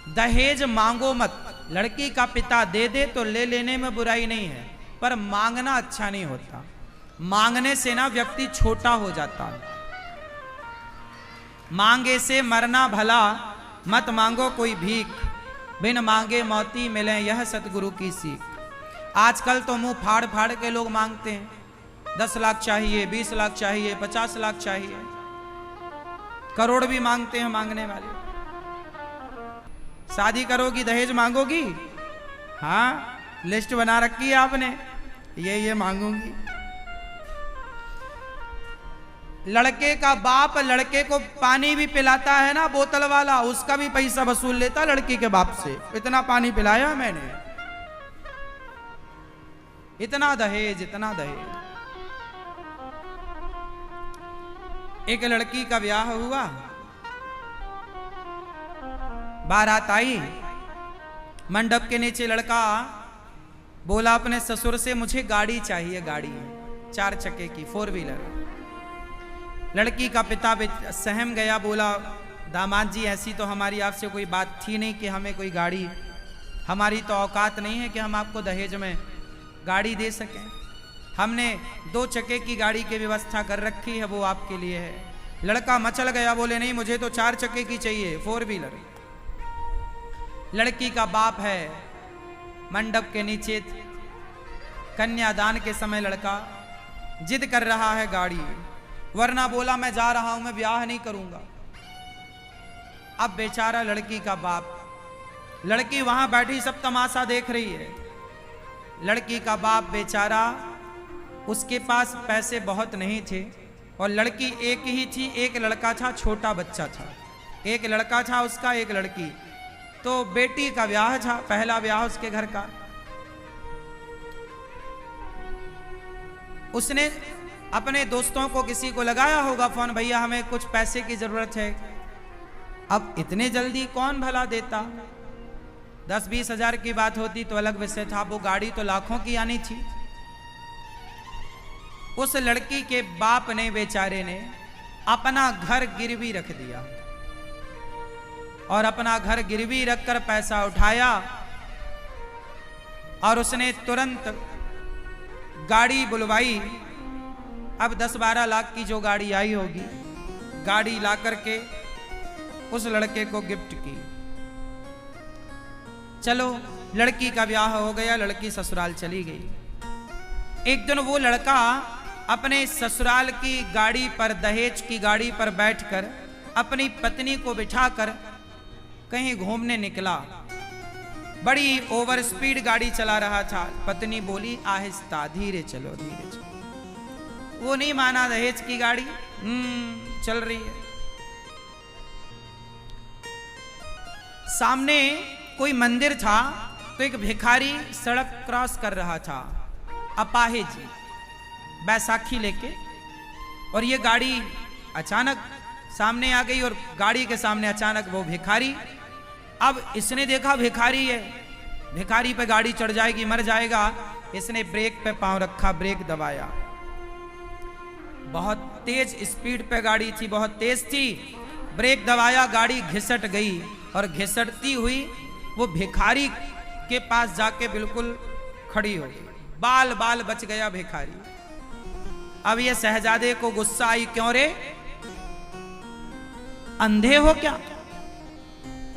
दहेज मांगो मत। लड़की का पिता दे दे तो ले लेने में बुराई नहीं है, पर मांगना अच्छा नहीं होता। मांगने से ना व्यक्ति छोटा हो जाता है। मांगे से मरना भला, मत मांगो कोई भीख, बिन मांगे मौती मिले यह सतगुरु की सीख। आजकल तो मुंह फाड़ फाड़ के लोग मांगते हैं, 10 लाख चाहिए, 20 लाख चाहिए, 50 लाख चाहिए, करोड़ भी मांगते हैं मांगने वाले। शादी करोगी दहेज मांगोगी? हाँ, लिस्ट बना रखी है आपने, ये मांगूंगी। लड़के का बाप लड़के को पानी भी पिलाता है ना, बोतल वाला, उसका भी पैसा वसूल लेता लड़की के बाप से। इतना पानी पिलाया मैंने, इतना दहेज, इतना दहेज। एक लड़की का ब्याह हुआ, बारात आई, मंडप के नीचे लड़का बोला अपने ससुर से मुझे गाड़ी चाहिए, गाड़ी 4 चक्के की 4 व्हीलर। लड़की का पिता सहम गया, बोला दामाद जी ऐसी तो हमारी आपसे कोई बात थी नहीं कि हमें कोई गाड़ी, हमारी तो औकात नहीं है कि हम आपको दहेज में गाड़ी दे सकें। हमने 2 चक्के की गाड़ी की व्यवस्था कर रखी है, वो आपके लिए है। लड़का मचल गया, बोले नहीं मुझे तो 4 चक्के की चाहिए, 4 व्हीलर। लड़की का बाप है, मंडप के नीचे कन्यादान के समय लड़का जिद कर रहा है गाड़ी, वरना बोला मैं जा रहा हूं, मैं ब्याह नहीं करूंगा। अब बेचारा लड़की का बाप, लड़की वहां बैठी सब तमाशा देख रही है। लड़की का बाप बेचारा, उसके पास पैसे बहुत नहीं थे और लड़की एक ही थी, एक लड़का था, छोटा बच्चा था, एक लड़का था उसका, एक लड़की। तो बेटी का ब्याह था, पहला ब्याह उसके घर का। उसने अपने दोस्तों को किसी को लगाया होगा फोन, भैया हमें कुछ पैसे की जरूरत है। अब इतने जल्दी कौन भला देता, 10-20 हजार की बात होती तो अलग विषय था, वो गाड़ी तो लाखों की आनी थी। उस लड़की के बाप ने, बेचारे ने अपना घर गिरवी रख दिया और अपना घर गिरवी रखकर पैसा उठाया और उसने तुरंत गाड़ी बुलवाई। अब 10-12 लाख की जो गाड़ी आई होगी, गाड़ी ला करके उस लड़के को गिफ्ट की। चलो लड़की का ब्याह हो गया, लड़की ससुराल चली गई। एक दिन वो लड़का अपने ससुराल की गाड़ी पर, दहेज की गाड़ी पर बैठकर अपनी पत्नी को बिठाकर कहीं घूमने निकला। बड़ी ओवर स्पीड गाड़ी चला रहा था। पत्नी बोली आहिस्ता, धीरे चलो, धीरे चलो। वो नहीं माना, दहेज की गाड़ी चल रही है। सामने कोई मंदिर था तो एक भिखारी सड़क क्रॉस कर रहा था, अपाहिज, बैसाखी लेके, और ये गाड़ी अचानक सामने आ गई और गाड़ी के सामने अचानक वो भिखारी। अब इसने देखा भिखारी है, भिखारी पे गाड़ी चढ़ जाएगी, मर जाएगा। इसने ब्रेक पे पांव रखा, ब्रेक दबाया। बहुत तेज स्पीड पे गाड़ी थी, बहुत तेज थी। ब्रेक दबाया, गाड़ी घिसट गई और घिसटती हुई वो भिखारी के पास जाके बिल्कुल खड़ी हो गई। बाल बाल बच गया भिखारी। अब ये शहजादे को गुस्सा आई, क्यों रे, अंधे हो क्या?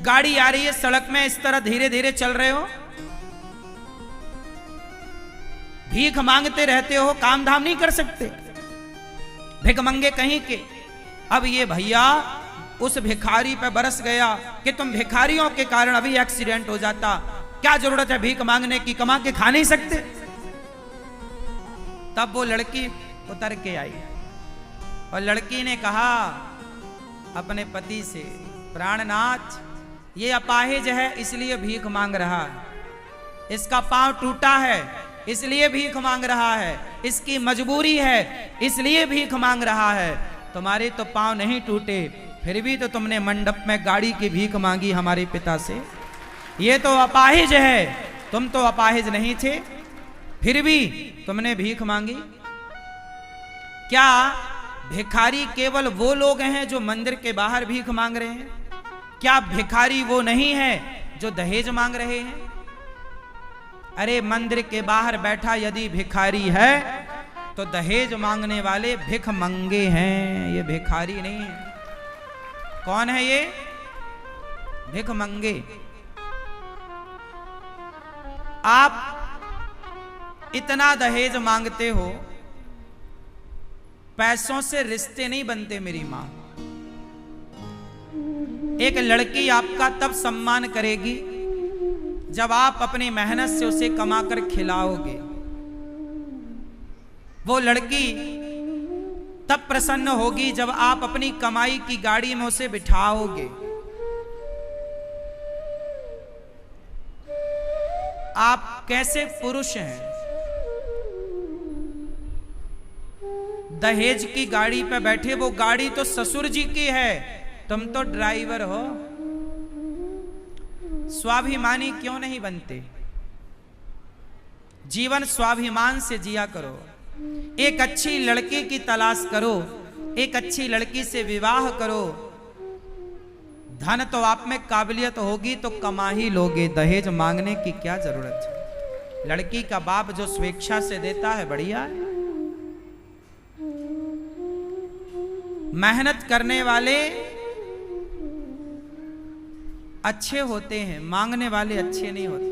गाड़ी आ रही है सड़क में, इस तरह धीरे धीरे चल रहे हो, भीख मांगते रहते हो, काम धाम नहीं कर सकते, भिखमंगे कहीं के। अब ये भैया उस भिखारी पे बरस गया कि तुम भिखारियों के कारण अभी एक्सीडेंट हो जाता, क्या जरूरत है भीख मांगने की, कमा के खा नहीं सकते। तब वो लड़की उतर के आई और लड़की ने कहा अपने पति से, प्राणनाथ ये अपाहिज है इसलिए भीख मांग रहा है, इसका पांव टूटा है इसलिए भीख मांग रहा है, इसकी मजबूरी है इसलिए भीख मांग रहा है। तुम्हारे तो पांव नहीं टूटे, फिर भी तो तुमने मंडप में गाड़ी की भीख मांगी हमारे पिता से। ये तो अपाहिज है, तुम तो अपाहिज नहीं थे, फिर भी तुमने भीख मांगी। क्या भिखारी केवल वो लोग हैं जो मंदिर के बाहर भीख मांग रहे हैं? क्या भिखारी वो नहीं है जो दहेज मांग रहे हैं? अरे मंदिर के बाहर बैठा यदि भिखारी है तो दहेज मांगने वाले भिख मंगे हैं, ये भिखारी नहीं है। कौन है ये? भिख मंगे। आप इतना दहेज मांगते हो, पैसों से रिश्ते नहीं बनते मेरी मां। एक लड़की आपका तब सम्मान करेगी जब आप अपनी मेहनत से उसे कमाकर खिलाओगे। वो लड़की तब प्रसन्न होगी जब आप अपनी कमाई की गाड़ी में उसे बिठाओगे। आप कैसे पुरुष हैं? दहेज की गाड़ी पे बैठे, वो गाड़ी तो ससुर जी की है, तुम तो ड्राइवर हो। स्वाभिमानी क्यों नहीं बनते? जीवन स्वाभिमान से जिया करो। एक अच्छी लड़की की तलाश करो, एक अच्छी लड़की से विवाह करो। धन तो आप में काबिलियत होगी तो कमा ही लोगे, दहेज मांगने की क्या जरूरत है? लड़की का बाप जो स्वेच्छा से देता है बढ़िया है। मेहनत करने वाले अच्छे होते हैं, मांगने वाले अच्छे नहीं होते।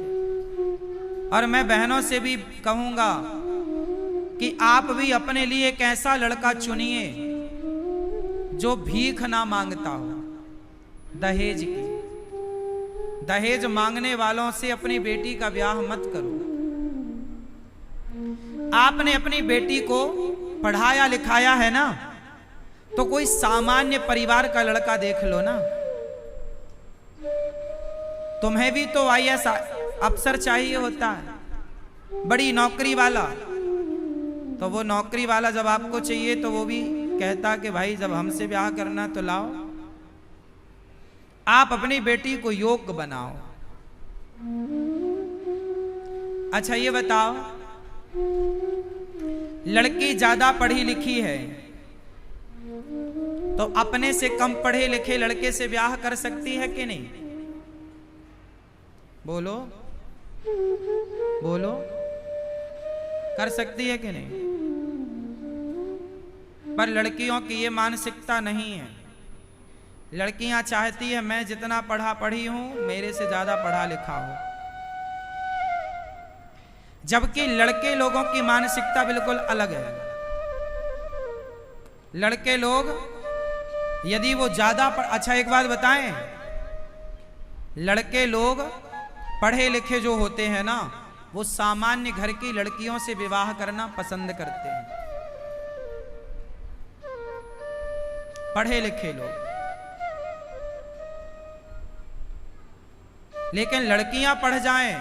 और मैं बहनों से भी कहूंगा कि आप भी अपने लिए एक ऐसा लड़का चुनिए जो भीख ना मांगता हो दहेज की। दहेज मांगने वालों से अपनी बेटी का ब्याह मत करो। आपने अपनी बेटी को पढ़ाया लिखाया है ना, तो कोई सामान्य परिवार का लड़का देख लो ना। तुम्हें भी तो IAS अफसर चाहिए होता है, बड़ी नौकरी वाला। तो वो नौकरी वाला जब आपको चाहिए तो वो भी कहता कि भाई जब हमसे ब्याह करना तो लाओ। आप अपनी बेटी को योग्य बनाओ। अच्छा ये बताओ, लड़की ज्यादा पढ़ी लिखी है तो अपने से कम पढ़े लिखे लड़के से ब्याह कर सकती है कि नहीं? बोलो बोलो, कर सकती है कि नहीं? पर लड़कियों की ये मानसिकता नहीं है। लड़कियां चाहती है मैं जितना पढ़ा पढ़ी हूं मेरे से ज्यादा पढ़ा लिखा हो, जबकि लड़के लोगों की मानसिकता बिल्कुल अलग है। लड़के लोग यदि वो ज्यादा अच्छा एक बात बताएं, लड़के लोग पढ़े लिखे जो होते हैं ना, वो सामान्य घर की लड़कियों से विवाह करना पसंद करते हैं। पढ़े लिखे लोग। लेकिन लड़कियां पढ़ जाएं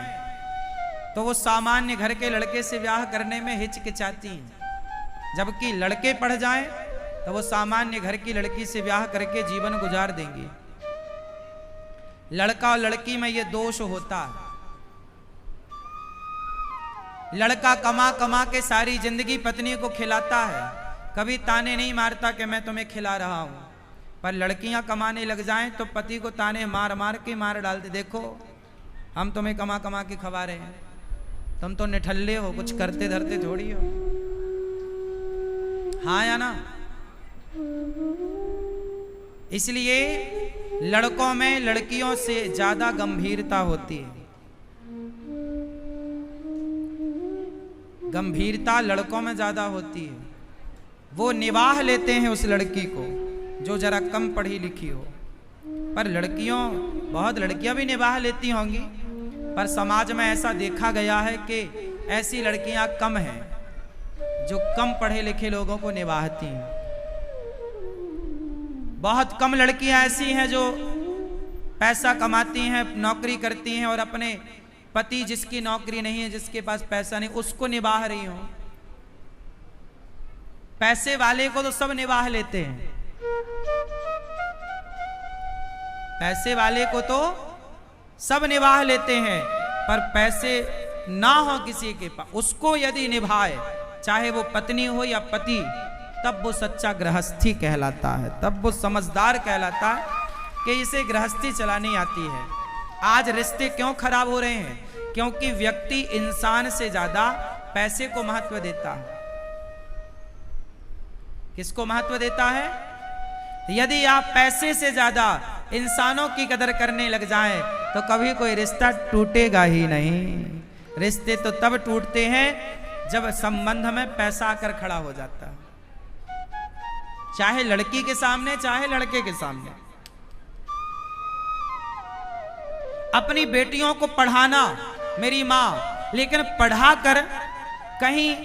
तो वो सामान्य घर के लड़के से ब्याह करने में हिचकिचाती हैं, जबकि लड़के पढ़ जाएं तो वो सामान्य घर की लड़की से ब्याह करके जीवन गुजार देंगे। लड़का और लड़की में ये दोष होता है। लड़का कमा कमा के सारी जिंदगी पत्नी को खिलाता है, कभी ताने नहीं मारता कि मैं तुम्हें खिला रहा हूं। पर लड़कियां कमाने लग जाएं तो पति को ताने मार मार के मार डालते, देखो हम तुम्हें कमा कमा के खवा रहे हैं, तुम तो निठल्ले हो, कुछ करते धरते थोड़ी हो। हाँ या ना? इसलिए लड़कों में लड़कियों से ज्यादा गंभीरता होती है। गंभीरता लड़कों में ज्यादा होती है। वो निभाह लेते हैं उस लड़की को जो जरा कम पढ़ी लिखी हो। पर लड़कियों, बहुत लड़कियां भी निभाह लेती होंगी, पर समाज में ऐसा देखा गया है कि ऐसी लड़कियां कम हैं जो कम पढ़े लिखे लोगों को निभाती हैं। बहुत कम लड़कियां ऐसी हैं जो पैसा कमाती हैं, नौकरी करती हैं और अपने पति जिसकी नौकरी नहीं है, जिसके पास पैसा नहीं, उसको निभाह रही हो। पैसे वाले को तो सब निभाह लेते हैं, पैसे वाले को तो सब निभाह लेते हैं, पर पैसे ना हो किसी के पास, उसको यदि निभाए, चाहे वो पत्नी हो या पति, तब वो सच्चा गृहस्थी कहलाता है, तब वो समझदार कहलाता है। कि इसे गृहस्थी चलानी आती है। आज रिश्ते क्यों खराब हो रहे हैं? क्योंकि व्यक्ति इंसान से ज्यादा पैसे को महत्व देता है। किसको महत्व देता है? यदि आप पैसे से ज्यादा इंसानों की कदर करने लग जाएं तो कभी कोई रिश्ता टूटेगा ही नहीं। रिश्ते तो तब टूटते हैं जब संबंध में पैसा आकर खड़ा हो जाता है, चाहे लड़की के सामने चाहे लड़के के सामने। अपनी बेटियों को पढ़ाना मेरी माँ, लेकिन पढ़ाकर कहीं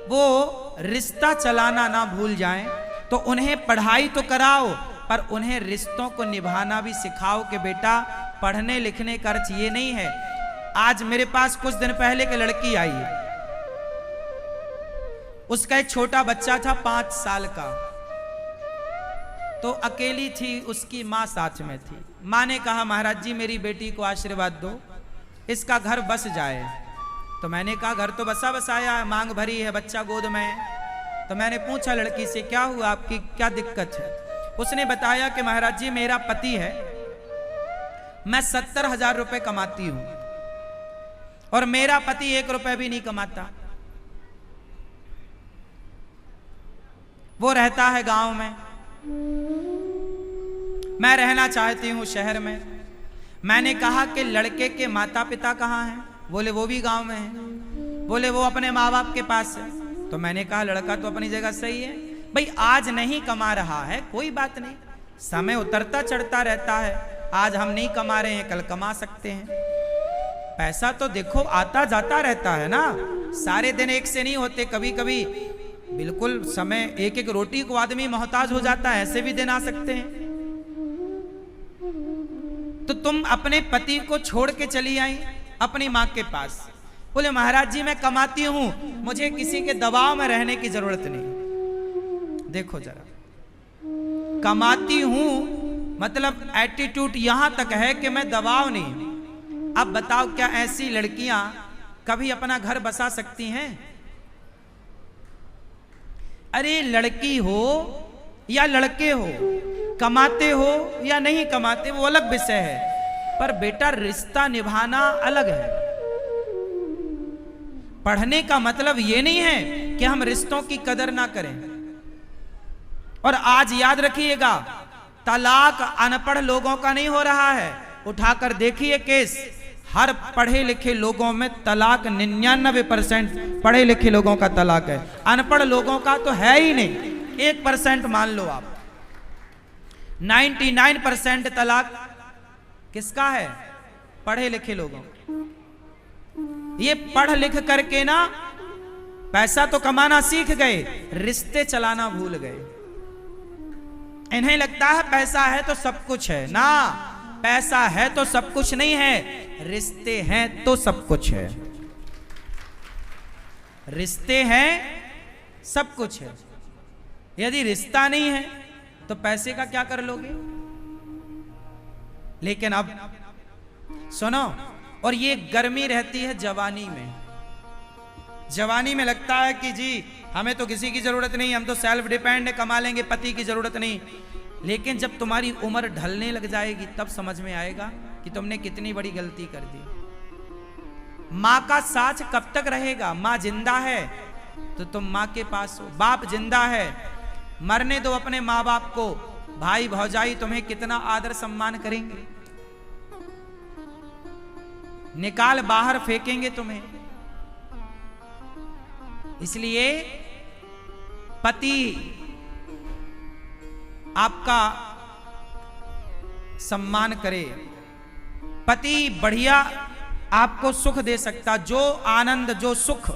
वो रिश्ता चलाना ना भूल जाएं, तो उन्हें पढ़ाई तो कराओ पर उन्हें रिश्तों को निभाना भी सिखाओ कि बेटा पढ़ने लिखने का अर्थ ये नहीं है। आज मेरे पास कुछ दिन पहले की लड़की आई, उसका एक छोटा बच्चा था 5 साल का, तो अकेली थी, उसकी माँ साथ में थी। माँ ने कहा महाराज जी मेरी बेटी को आशीर्वाद दो, इसका घर बस जाए। तो मैंने कहा घर तो बसा बसाया है, मांग भरी है, बच्चा गोद में है। तो मैंने पूछा लड़की से क्या हुआ, आपकी क्या दिक्कत है? उसने बताया कि महाराज जी मेरा पति है, मैं 70,000 रुपए कमाती हूं और मेरा पति 1 रुपए भी नहीं कमाता। वो रहता है गांव में, मैं रहना चाहती हूं शहर में। मैंने कहा कि लड़के के माता पिता कहाँ हैं? बोले वो भी गांव में हैं। बोले वो अपने माँ बाप के पास है। तो मैंने कहा लड़का तो अपनी जगह सही है भाई, आज नहीं कमा रहा है कोई बात नहीं, समय उतरता चढ़ता रहता है। आज हम नहीं कमा रहे हैं, कल कमा सकते हैं। पैसा तो देखो आता जाता रहता है ना, सारे दिन एक से नहीं होते। कभी कभी बिल्कुल समय एक एक रोटी को आदमी मोहताज हो जाता है, ऐसे भी दिन आ सकते हैं। तो तुम अपने पति को छोड़ के चली आई अपनी माँ के पास। बोले महाराज जी मैं कमाती हूं, मुझे किसी के दबाव में रहने की जरूरत नहीं। देखो जरा, कमाती हूं मतलब एटीट्यूड यहां तक है कि मैं दबाव नहीं। अब बताओ क्या ऐसी लड़कियां कभी अपना घर बसा सकती हैं? अरे लड़की हो या लड़के हो, कमाते हो या नहीं कमाते वो अलग विषय है, पर बेटा रिश्ता निभाना अलग है। पढ़ने का मतलब ये नहीं है कि हम रिश्तों की कदर ना करें। और आज याद रखिएगा, तलाक अनपढ़ लोगों का नहीं हो रहा है। उठाकर देखिए केस, हर पढ़े लिखे लोगों में तलाक 99% पढ़े लिखे लोगों का तलाक है, अनपढ़ लोगों का तो है ही नहीं। 1% मान लो आप, 99% तलाक किसका है? पढ़े लिखे लोगों। ये पढ़ लिख करके ना पैसा तो कमाना सीख गए, रिश्ते चलाना भूल गए। इन्हें लगता है पैसा है तो सब कुछ है ना, पैसा है तो सब कुछ नहीं है, रिश्ते हैं तो सब कुछ है। रिश्ते हैं सब कुछ है। यदि रिश्ता नहीं है तो पैसे का क्या कर लोगे? लेकिन अब सुनो, और ये गर्मी रहती है जवानी में। जवानी में लगता है कि जी हमें तो किसी की जरूरत नहीं, हम तो सेल्फ डिपेंड है, कमा लेंगे, पति की जरूरत नहीं। लेकिन जब तुम्हारी उम्र ढलने लग जाएगी तब समझ में आएगा कि तुमने कितनी बड़ी गलती कर दी। माँ का साथ कब तक रहेगा? माँ जिंदा है तो तुम माँ के पास हो, बाप जिंदा है, मरने दो अपने माँ बाप को। भाई भौजाई तुम्हें कितना आदर सम्मान करेंगे, निकाल बाहर फेंकेंगे तुम्हें। इसलिए पति आपका सम्मान करे, पति बढ़िया आपको सुख दे सकता। जो आनंद जो सुख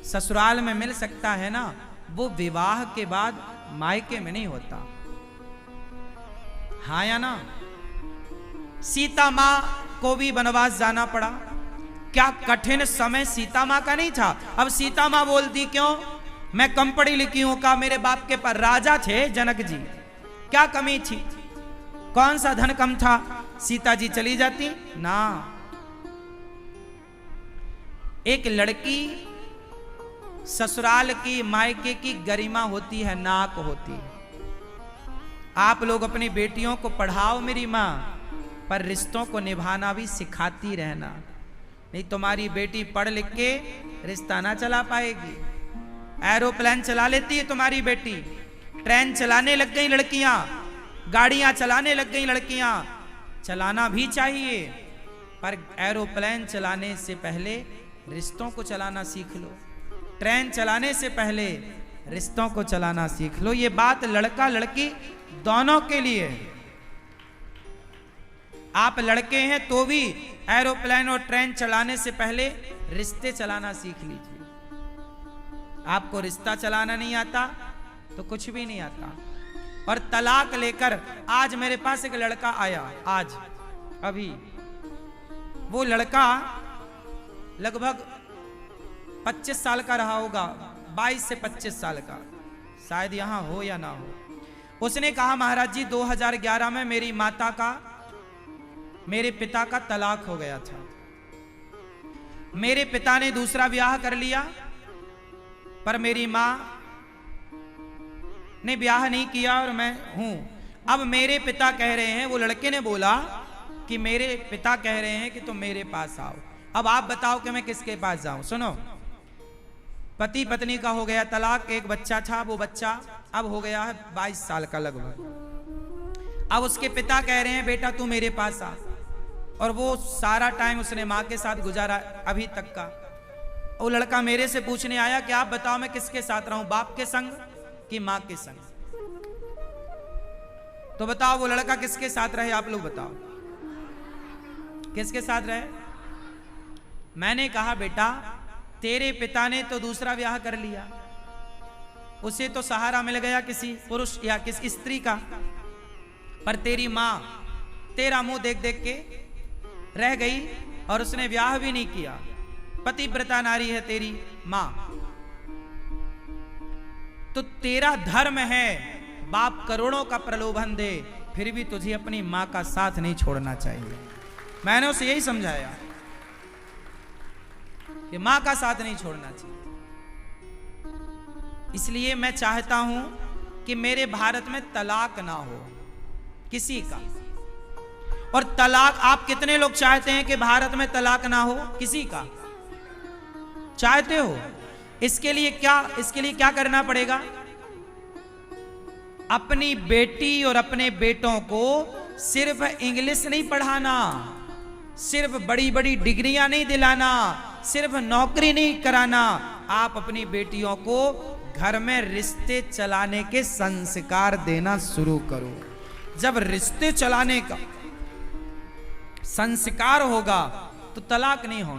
ससुराल में मिल सकता है ना, वो विवाह के बाद मायके में नहीं होता। हाँ या ना? सीता माँ को भी वनवास जाना पड़ा, क्या कठिन समय सीता माँ का नहीं था? अब सीता माँ बोलती क्यों? मैं कम पढ़ी लिखी हूं का? मेरे बाप के पास राजा थे जनक जी, क्या कमी थी? कौन सा धन कम था? सीता जी चली जाती ना। एक लड़की ससुराल की मायके की गरिमा होती है, नाक होती है। आप लोग अपनी बेटियों को पढ़ाओ मेरी माँ, पर रिश्तों को निभाना भी सिखाती रहना, नहीं तुम्हारी बेटी पढ़ लिख के रिश्ता ना चला पाएगी। एरोप्लेन चला लेती है तुम्हारी बेटी, ट्रेन चलाने लग गई लड़कियां, गाड़ियां चलाने लग गई लड़कियां। चलाना भी चाहिए, पर एरोप्लेन चलाने से पहले रिश्तों को चलाना सीख लो, ट्रेन चलाने से पहले रिश्तों को चलाना सीख लो। ये बात लड़का लड़की दोनों के लिए। आप लड़के हैं तो भी एरोप्लेन और ट्रेन चलाने से पहले रिश्ते चलाना सीख लीजिए। आपको रिश्ता चलाना नहीं आता तो कुछ भी नहीं आता। और तलाक लेकर आज मेरे पास एक लड़का आया, आज अभी वो लड़का लगभग 25 साल का रहा होगा, 22 से 25 साल का, शायद यहां हो या ना हो। उसने कहा महाराज जी 2011 में मेरे पिता का तलाक हो गया था। मेरे पिता ने दूसरा ब्याह कर लिया, पर मेरी मां ने ब्याह नहीं किया और मैं हूं। अब मेरे पिता कह रहे हैं, वो लड़के ने बोला कि मेरे पिता कह रहे हैं कि तुम मेरे पास आओ। अब आप बताओ कि मैं किसके पास जाऊं। सुनो, पति पत्नी का हो गया तलाक, एक बच्चा था, वो बच्चा अब हो गया है 22 साल का लगभग। अब उसके पिता कह रहे हैं बेटा तू मेरे पास आ, और वो सारा टाइम उसने मां के साथ गुजारा अभी तक का। वो लड़का मेरे से पूछने आया कि आप बताओ मैं किसके साथ रहूं, बाप के संग कि मां के संग। तो बताओ वो लड़का किसके साथ रहे, आप लोग बताओ किसके साथ रहे। मैंने कहा बेटा तेरे पिता ने तो दूसरा ब्याह कर लिया, उसे तो सहारा मिल गया किसी पुरुष या किसी स्त्री का, पर तेरी मां तेरा मुंह देख देख के रह गई और उसने ब्याह भी नहीं किया। पतिव्रता नारी है तेरी मां, तो तेरा धर्म है बाप करोड़ों का प्रलोभन दे, फिर भी तुझे अपनी मां का साथ नहीं छोड़ना चाहिए। मैंने उसे यही समझाया कि मां का साथ नहीं छोड़ना चाहिए। इसलिए मैं चाहता हूं कि मेरे भारत में तलाक ना हो किसी का। और तलाक आप कितने लोग चाहते हैं कि भारत में तलाक ना हो किसी का? चाहते हो? इसके लिए क्या करना पड़ेगा? अपनी बेटी और अपने बेटों को सिर्फ इंग्लिश नहीं पढ़ाना, सिर्फ बड़ी बड़ी डिग्रियां नहीं दिलाना, सिर्फ नौकरी नहीं कराना। आप अपनी बेटियों को घर में रिश्ते चलाने के संस्कार देना शुरू करो। जब रिश्ते चलाने का संस्कार होगा तो तलाक नहीं होगा।